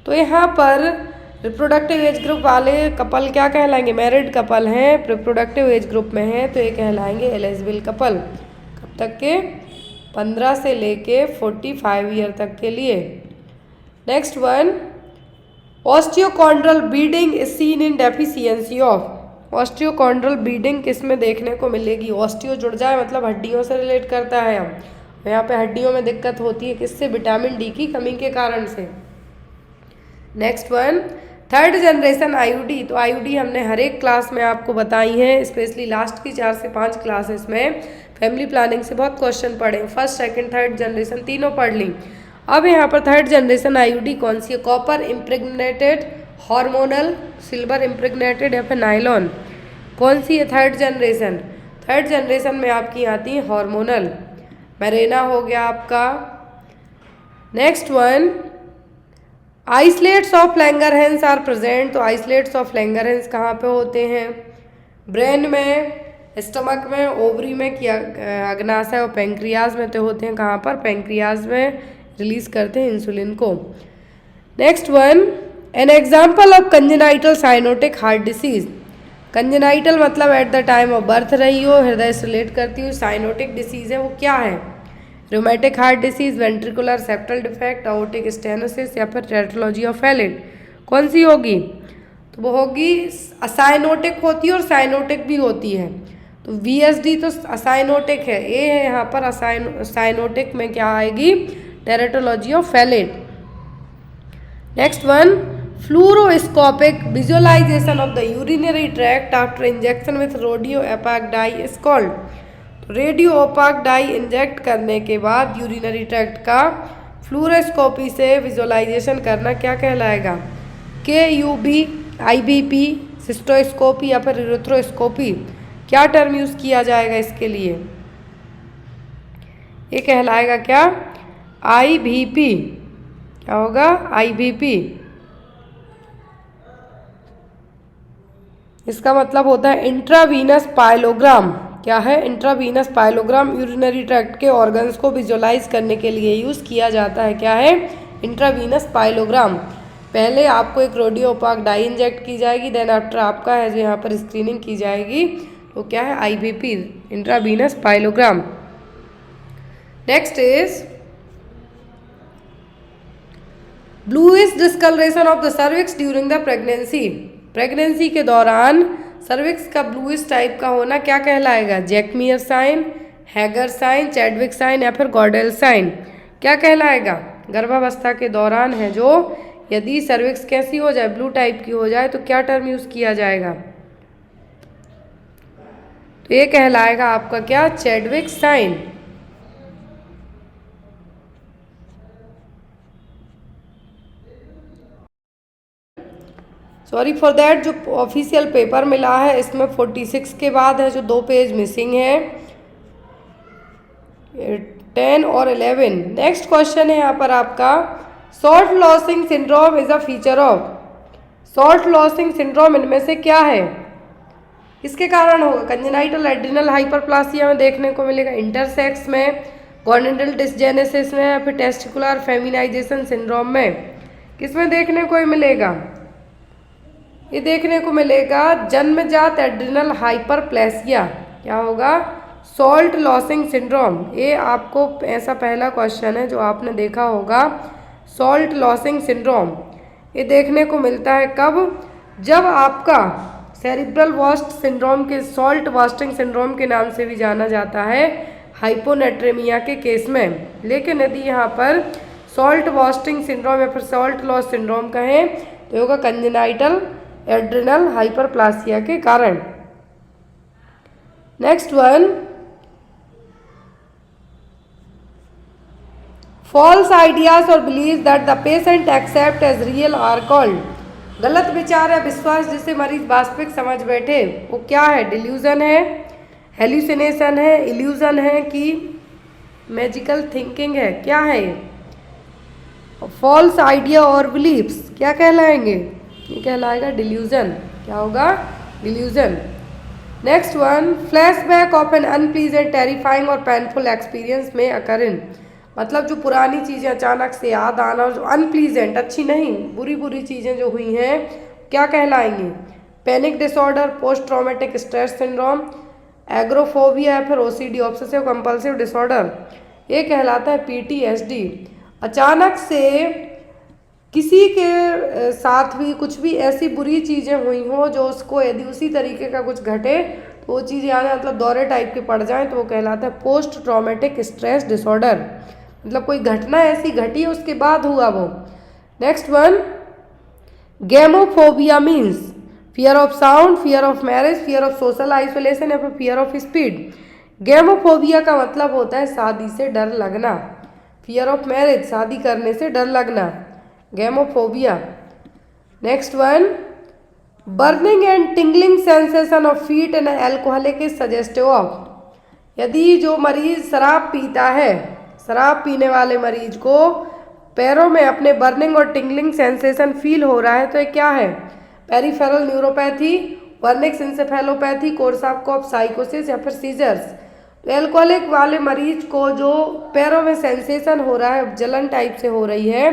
तो यहाँ पर रिप्रोडक्टिव एज ग्रुप वाले कपल क्या कहलाएंगे? मैरिड कपल हैं, रिप्रोडक्टिव एज ग्रुप में हैं तो ये कहलाएंगे एलिजिबल कपल। कब तक के? 15 से लेके 45 ईयर तक के लिए। Next one, osteochondral bleeding is seen in deficiency of. Osteochondral bleeding किस में देखने को मिलेगी? ऑस्टियो जुड़ जाए मतलब हड्डियों से रिलेट करता है। हम यहाँ पे हड्डियों में दिक्कत होती है किससे? विटामिन डी की कमी के कारण से। Next one, third generation IUD. तो आईयूडी हमने हर एक क्लास में आपको बताई हैं, स्पेशली लास्ट की 4 से 5 क्लासेस में फैमिली प्लानिंग से बहुत क्वेश्चन पढ़े। फर्स्ट, सेकंड, थर्ड जनरेशन तीनों पढ़ ली। अब यहाँ पर थर्ड जनरेशन आईयूडी कौन सी है? Copper impregnated, hormonal, silver impregnated या फिर नायलॉन? कौन सी है थर्ड जनरेशन? थर्ड जनरेशन में आपकी आती है हार्मोनल। मेरेना हो गया आपका। Next one, islets of Langerhans are present. तो आइसलेट्स ऑफ लैंगरहैंस कहाँ पे होते हैं? ब्रेन में, स्टमक में, ओवरी में, किया अग्नाशय और पेंक्रियाज में। तो होते हैं कहाँ पर? पेंक्रियाज में रिलीज करते हैं इंसुलिन को। Next one, an example of congenital cyanotic heart disease. Congenital मतलब at the time of birth रही हो, हृदय से रिलेट करती हो। साइनोटिक डिसीज है वो क्या है? Rheumatic heart disease, ventricular septal defect, aortic stenosis या फिर टेट्रोलॉजी ऑफ फैलिट। कौन सी होगी? तो वो होगी असाइनोटिक होती है और साइनोटिक भी होती है। तो VSD तो असाइनोटिक है, ए है यहाँ पर साइनोटिक में क्या आएगी? Tetralogy of Fallot. Next one, fluoroscopic visualisation of the urinary tract after injection with radio opaque dye is called. Radio opaque dye inject करने के बाद यूरिनरी ट्रैक्ट का फ्लूरोस्कोपी से विजुअलाइजेशन करना क्या कहलाएगा? KUB, IBP, सिस्टोस्कोपी या फिर यूरेथ्रोस्कोपी। क्या टर्म यूज किया जाएगा इसके लिए? ये कहलाएगा क्या? IBP। क्या होगा? IBP। इसका मतलब होता है इंट्रावीनस पाइलोग्राम। क्या है? इंट्रावीनस पाइलोग्राम यूरिनरी ट्रैक्ट के ऑर्गन्स को विजुअलाइज करने के लिए यूज किया जाता है। क्या है? Intravenous pyelogram. पहले आपको एक रेडियो ओपाक डाई इंजेक्ट की जाएगी, देन आफ्टर आपका है जो यहाँ पर स्क्रीनिंग की जाएगी। तो क्या है? IBP, intravenous pyelogram. Next is bluish discolouration of the cervix during the pregnancy. Pregnancy के दौरान सर्विक्स का ब्लूइश टाइप का होना क्या कहलाएगा? Jacquemier sign, Hegar sign, Chadwick sign या फिर गॉडेल साइन। क्या कहलाएगा? गर्भावस्था के दौरान है जो यदि सर्विक्स कैसी हो जाए? ब्लू टाइप की हो जाए तो क्या टर्म यूज किया जाएगा? तो ये कहलाएगा आपका क्या? Chadwick sign. Sorry for that, जो ऑफिशियल पेपर मिला है इसमें 46 के बाद है जो 2 पेज मिसिंग है, 10 और 11। नेक्स्ट क्वेश्चन है यहाँ पर आपका, salt losing syndrome is a feature of. Salt losing syndrome इनमें से क्या है? किसके कारण होगा? कंजेनाइटल एड्रिनल हाइपरप्लासिया में देखने को मिलेगा, इंटरसेक्स में, गॉनेडल डिसजेनेसिस में या फिर टेस्टिकुलर फेमिनाइजेशन सिंड्रोम में। किसमें देखने को मिलेगा? ये देखने को मिलेगा जन्मजात एड्रिनल हाइपरप्लेसिया। क्या होगा? Salt losing syndrome. ये आपको ऐसा पहला क्वेश्चन है जो आपने देखा होगा, सॉल्ट लॉसिंग सिंड्रोम। ये देखने को मिलता है कब? जब आपका सेरिब्रल वास्ट सिंड्रोम के, सॉल्ट वास्टिंग सिंड्रोम के नाम से भी जाना जाता है, हाइपोनेट्रेमिया के केस में। लेकिन यदि यहाँ पर सॉल्ट वास्टिंग सिंड्रोम या फिर सॉल्ट लॉस सिंड्रोम कहें तो होगा कंजेनाइटल एड्रिनल हाइपरप्लासिया के कारण। नेक्स्ट वन, फॉल्स आइडियाज और believe that the patient accept as real are called. गलत विचार या विश्वास जिसे मरीज वास्तविक समझ बैठे वो क्या है? डिल्यूजन है, हेल्यूसिनेशन है, इल्यूजन है कि मैजिकल थिंकिंग है? क्या है? फॉल्स आइडिया और बिलीव्स क्या कहलाएंगे? ये कहलाएगा डिल्यूजन। क्या होगा? Delusion. Next one, flashback of an unpleasant, terrifying और पेनफुल एक्सपीरियंस में अकर इन। मतलब जो पुरानी चीज़ें अचानक से याद आना और जो अनप्लीजेंट, अच्छी नहीं, बुरी बुरी चीज़ें जो हुई हैं क्या कहलाएंगी? Panic disorder, post traumatic stress syndrome, agoraphobia या फिर OCD, ऑब्सेसिव कंपल्सिव डिसऑर्डर। ये कहलाता है PTSD। अचानक से किसी के साथ भी कुछ भी ऐसी बुरी चीज़ें हुई हों जो उसको यदि उसी तरीके का कुछ घटे तो वो चीज़ याद मतलब दौरे टाइप के पड़ जाए तो वो कहलाता है पोस्ट ट्रॉमेटिक स्ट्रेस डिसऑर्डर। मतलब कोई घटना ऐसी घटी उसके बाद हुआ वो। Next one, gamophobia means fear of sound, fear of marriage, fear of social isolation या फिर फियर ऑफ स्पीड। गेमोफोबिया का मतलब होता है शादी से डर लगना। फियर ऑफ मैरिज, शादी करने से डर लगना, gamophobia. Next one, burning and tingling sensation of feet and alcoholic is suggestive of. यदि जो मरीज शराब पीता है, शराब पीने वाले मरीज को पैरों में अपने बर्निंग और टिंगलिंग सेंसेशन फील हो रहा है तो ये क्या है? Peripheral neuropathy, Wernicke's encephalopathy, Korsakoff साइकोसिस या फिर सीजर्स। तो एल्कोहलिक वाले मरीज को जो पैरों में सेंसेशन हो रहा है, जलन टाइप से हो रही है,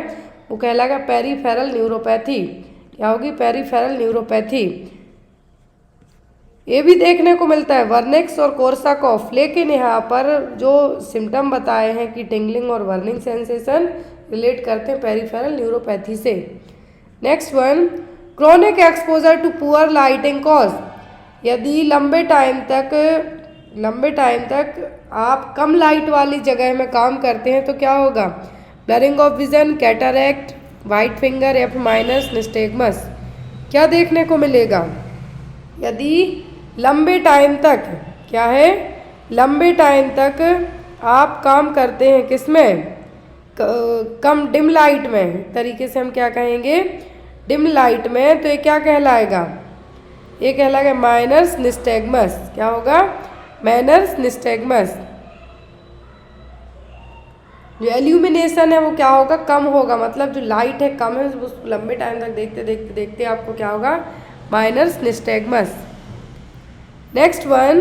वो कहलाएगा पेरिफेरल न्यूरोपैथी। क्या होगी? Peripheral neuropathy. ये भी देखने को मिलता है वर्निक्स और कोर्साकॉफ, लेकिन यहाँ पर जो सिम्टम बताए हैं कि टिंगलिंग और वर्निंग सेंसेशन रिलेट करते हैं पेरिफेरल न्यूरोपैथी से। Next one, chronic exposure to poor lighting cause. यदि लंबे टाइम तक आप कम लाइट वाली जगह में काम करते हैं तो क्या होगा? Blurring of vision, cataract, white finger या फिर माइनस निस्टेगमस। क्या देखने को मिलेगा? यदि लंबे टाइम तक, क्या है? लंबे टाइम तक आप काम करते हैं किसमें? कम डिम लाइट में, तरीके से हम क्या कहेंगे? डिम लाइट में। तो ये क्या कहलाएगा? ये कहलाएगा माइनस निस्टेगमस। क्या होगा? माइनस निस्टेगमस। जो एल्यूमिनेशन है वो क्या होगा? कम होगा, मतलब जो लाइट है कम है, उसको लंबे टाइम तक देखते आपको क्या होगा? Minus nystagmus. Next one,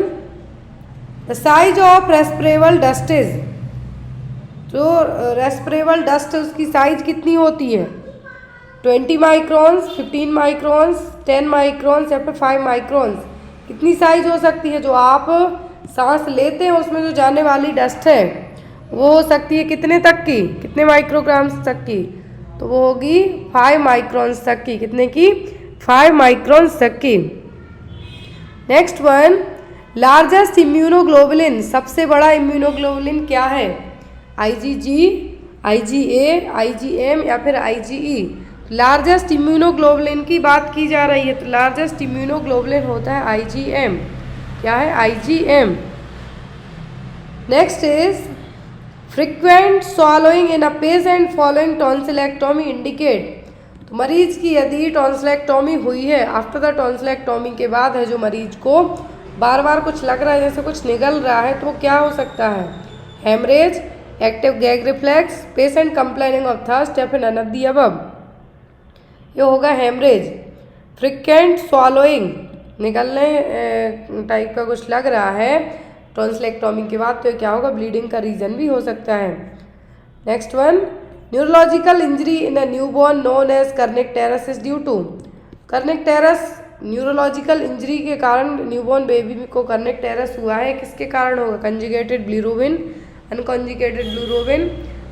the size of respirable dust is. जो रेस्पिरेबल डस्ट है उसकी साइज कितनी होती है? 20 माइक्रॉन्स, 15 माइक्रॉन्स, 10 माइक्रॉन्स या फिर 5 माइक्रॉन्स। कितनी साइज हो सकती है? जो आप सांस लेते हैं उसमें जो जाने वाली डस्ट है वो हो सकती है कितने तक की? कितने माइक्रोग्राम्स तक की? तो वो होगी 5 माइक्रॉन्स तक की। कितने की? 5 माइक्रॉन्स तक की। Next one, largest immunoglobulin. सबसे बड़ा इम्यूनोग्लोबुलिन क्या है? IgG, IgA, IgM या फिर IgE। लार्जेस्ट इम्यूनोग्लोबुलिन की बात की जा रही है, तो लार्जेस्ट इम्यूनोग्लोबुलिन होता है IgM। क्या है? IgM। Next is frequent swallowing in a patient following tonsillectomy indicate. तो मरीज की यदि टॉन्सिलेक्टोमी हुई है, आफ्टर द टॉन्सिलेक्टोमी के बाद है जो मरीज को बार बार कुछ लग रहा है जैसे कुछ निगल रहा है, तो वो क्या हो सकता है? Haemorrhage, active gag reflex, patient complaining of thirst या फिर नन ऑफ द अबव। ये होगा हेमरेज। फ्रिक्वेंट स्वॉलोइंग, निकलने टाइप का कुछ लग रहा है टॉन्सिलेक्टोमी के बाद, तो क्या होगा? ब्लीडिंग का रीज़न भी हो सकता है। Next one, neurological injury in a newborn known as kernicterus is due to. Kernicterus neurological injury के कारण न्यूबॉर्न बेबी को कर्निक हुआ है, किसके कारण होगा? Conjugated bilirubin, unconjugated bilirubin,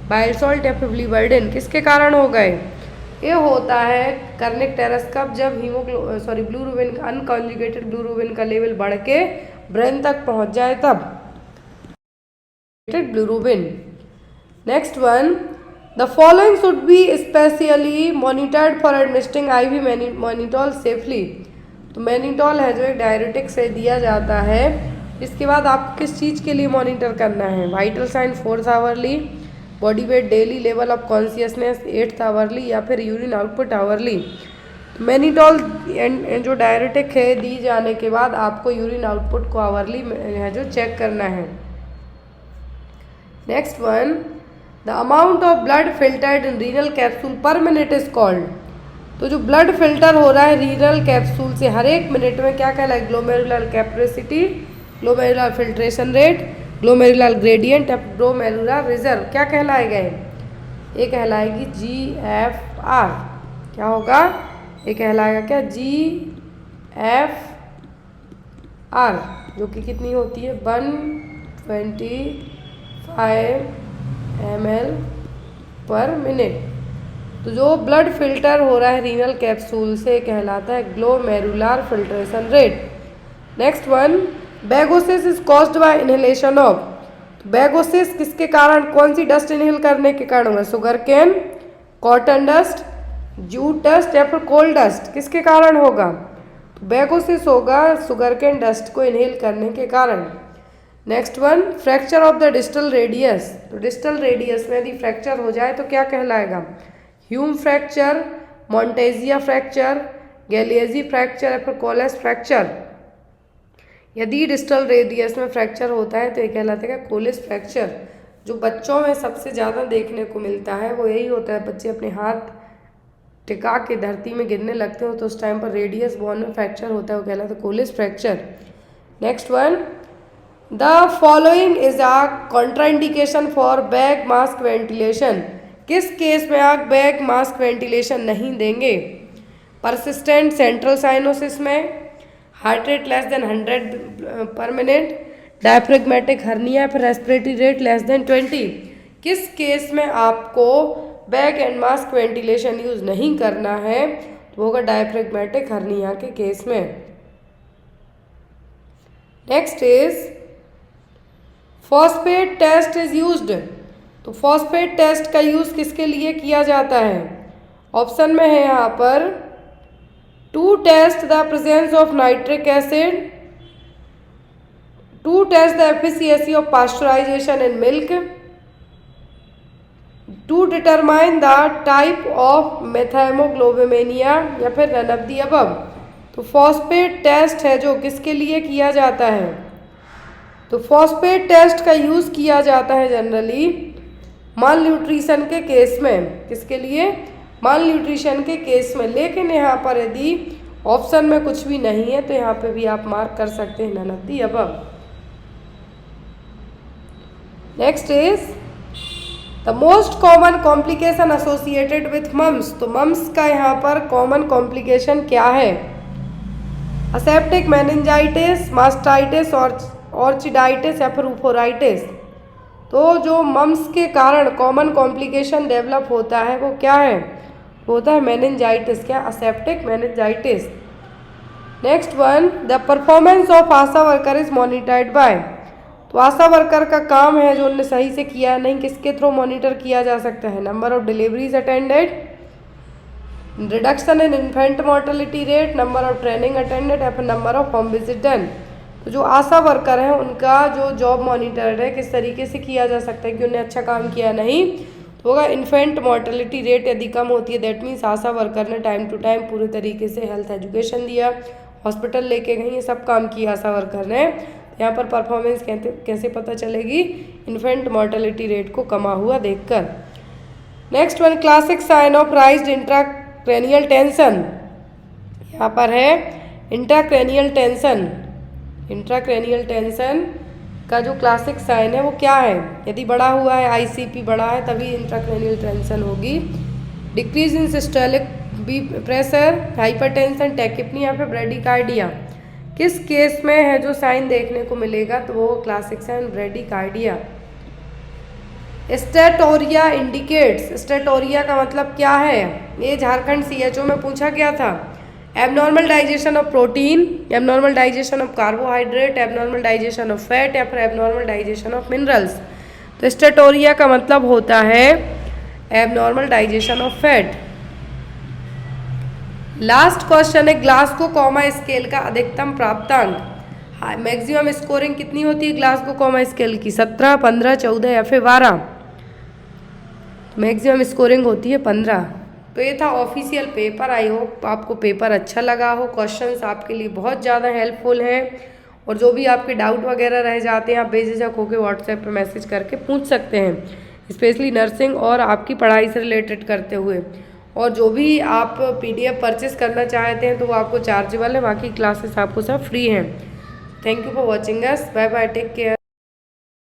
bile salt या फिर बिलिवर्डिन, किसके कारण हो गए? ये होता है कर्निक कब? जब बिलिरुबिन, अनकंजुगेटेड बिलिरुबिन का लेवल बढ़ के ब्रेन तक पहुंच जाए तब bilirubin. Next one, the following should be specially monitored for administering IV mannitol safely. तो मैनिटॉल है जो एक डायरेटिक से दिया जाता है, इसके बाद आपको किस चीज़ के लिए मॉनिटर करना है? Vital sign 4th hourly, body weight daily, level of consciousness 8th hourly या फिर यूरिन आउटपुट आवरली। तो मैनिटॉल जो डायरेटिक है दी जाने के बाद आपको यूरिन आउटपुट को आवरली है जो चेक करना है। Next one, the amount of blood filtered in renal capsule पर मिनट इज कॉल्ड। तो जो ब्लड फिल्टर हो रहा है रीनल कैप्सूल से हर एक मिनट में क्या कहलाए? Glomerular capacity, glomerular filtration rate, glomerular gradient या ग्लोमेरुलर रिजर्व, क्या कहलाएगा? ये कहलाएगी GFR। क्या होगा? ये कहलाएगा क्या? GFR, जो कि कितनी होती है? 125 ml पर मिनट। तो जो ब्लड फिल्टर हो रहा है रीनल कैप्सूल से कहलाता है glomerular filtration rate. Next one, bagassosis is caused by inhalation of. Bagassosis किसके कारण, कौन सी डस्ट इनहेल करने के कारण होगा? Sugarcane, cotton dust, jute dust या फिर कोल डस्ट, किसके कारण होगा? तो बैगोसिस होगा शुगर केन डस्ट को इनहेल करने के कारण। Next one, fracture of the distal radius. तो डिस्टल रेडियस में यदि फ्रैक्चर हो जाए तो क्या कहलाएगा? ह्यूम फ्रैक्चर, मॉन्टेजिया फ्रैक्चर, गैलियजी फ्रैक्चर या फिर कोलेस फ्रैक्चर। यदि डिस्टल रेडियस में फ्रैक्चर होता है तो ये कहलाता है कोलेस फ्रैक्चर। जो बच्चों में सबसे ज़्यादा देखने को मिलता है वो यही होता है, बच्चे अपने हाथ टिका के धरती में गिरने लगते हो तो उस टाइम पर रेडियस बोन में फ्रैक्चर होता है, वो कहलाता है Colles fracture. Next one, the following is a contraindication for bag mask ventilation. किस केस में आप बैक मास्क वेंटिलेशन नहीं देंगे? परसिस्टेंट सेंट्रल साइनोसिस में, heart rate less than 100 per minute, diaphragmatic hernia, फिर रेस्पिरेटरी रेट लेस देन 20। किस केस में आपको bag and mask ventilation use नहीं करना है? तो होगा डायफ्रेगमेटिक हर्निया के केस में। Next is phosphate test is used. तो फॉस्फेट टेस्ट का यूज किसके लिए किया जाता है? ऑप्शन में है यहाँ पर to test the presence of nitric acid, to test the efficiency of pasteurisation in milk, to determine the type of methaemoglobinaemia, या फिर नन ऑफ द अबव। तो फॉस्फेट टेस्ट है जो किसके लिए किया जाता है? तो फॉस्फेट टेस्ट का यूज़ किया जाता है जनरली माल न्यूट्रिशन के केस में। किसके लिए? माल न्यूट्रिशन के केस में। लेकिन यहाँ पर यदि ऑप्शन में कुछ भी नहीं है तो यहाँ पे भी आप मार्क कर सकते हैं none of the above. Next is the most common complication associated with mumps. तो मम्स का यहाँ पर कॉमन कॉम्प्लिकेशन क्या है? असेप्टिक मेनिंजाइटिस, मास्टाइटिस और ऑर्चिडाइटिस या फिर ऊफोराइटिस। तो जो मम्स के कारण कॉमन कॉम्प्लिकेशन डेवलप होता है वो क्या है? वो होता है मेनिंजाइटिस। क्या? Aseptic meningitis. Next one, the performance of Asha worker is monitored by. तो आशा वर्कर का काम है जो उन्होंने सही से किया नहीं, किसके थ्रू मॉनिटर किया जा सकता है? Number of deliveries attended, reduction in infant mortality rate, number of training attended या फिर number of home visit done. तो जो आशा वर्कर हैं उनका जो जॉब मॉनिटर है किस तरीके से किया जा सकता है कि उन्हें अच्छा काम किया नहीं, तो होगा इन्फेंट मोर्टेलिटी रेट यदि कम होती है, दैट मीन्स आशा वर्कर ने टाइम टू टाइम पूरे तरीके से हेल्थ एजुकेशन दिया, हॉस्पिटल लेके गई, ये सब काम किया आशा वर्कर ने। यहाँ पर परफॉर्मेंस कैसे पता चलेगी? इन्फेंट मोर्टेलिटी रेट को कमा हुआ देखकर। Next one, classic sign of raised intracranial tension. यहाँ पर है इंट्राक्रैनियल टेंशन। इंट्राक्रैनियल टेंशन का जो क्लासिक साइन है वो क्या है? यदि बढ़ा हुआ है, आईसीपी बढ़ा है, तभी इंट्राक्रैनियल टेंशन होगी। Decrease in systolic pressure, hypertension, tachypnoea या फिर ब्रेडिकार्डिया। किस केस में है जो साइन देखने को मिलेगा? तो वो क्लासिक साइन ब्रेडिकार्डिया। स्टेटोरिया इंडिकेट्स। स्टेटोरिया का मतलब क्या है? ये झारखंड सीएचओ में पूछा गया था। Abnormal digestion of protein, abnormal digestion of carbohydrate, abnormal digestion of fat या फिर एबनॉर्मल डाइजेशन ऑफ मिनरल्स। तो स्टेटोरिया का मतलब होता है abnormal digestion of fat. Last question है, ग्लासगो कॉमा स्केल का अधिकतम प्राप्तांक। मैक्सिमम स्कोरिंग कितनी होती है ग्लासगो कॉमा स्केल की? 17, 15, 14 या फिर 12? मैक्सिमम स्कोरिंग होती है 15। तो ये था ऑफिशियल पेपर। आई होप आपको पेपर अच्छा लगा हो। क्वेश्चंस आपके लिए बहुत ज़्यादा हेल्पफुल हैं और जो भी आपके डाउट वगैरह रह जाते हैं आप बेझिझक होकर व्हाट्सएप पे मैसेज करके पूछ सकते हैं, स्पेशली नर्सिंग और आपकी पढ़ाई से रिलेटेड करते हुए। और जो भी आप PDF परचेस करना चाहते हैं तो वो आपको चार्जेबल है, बाकी क्लासेस आपको सब फ्री हैं। Thank you for watching us. Bye bye, take care.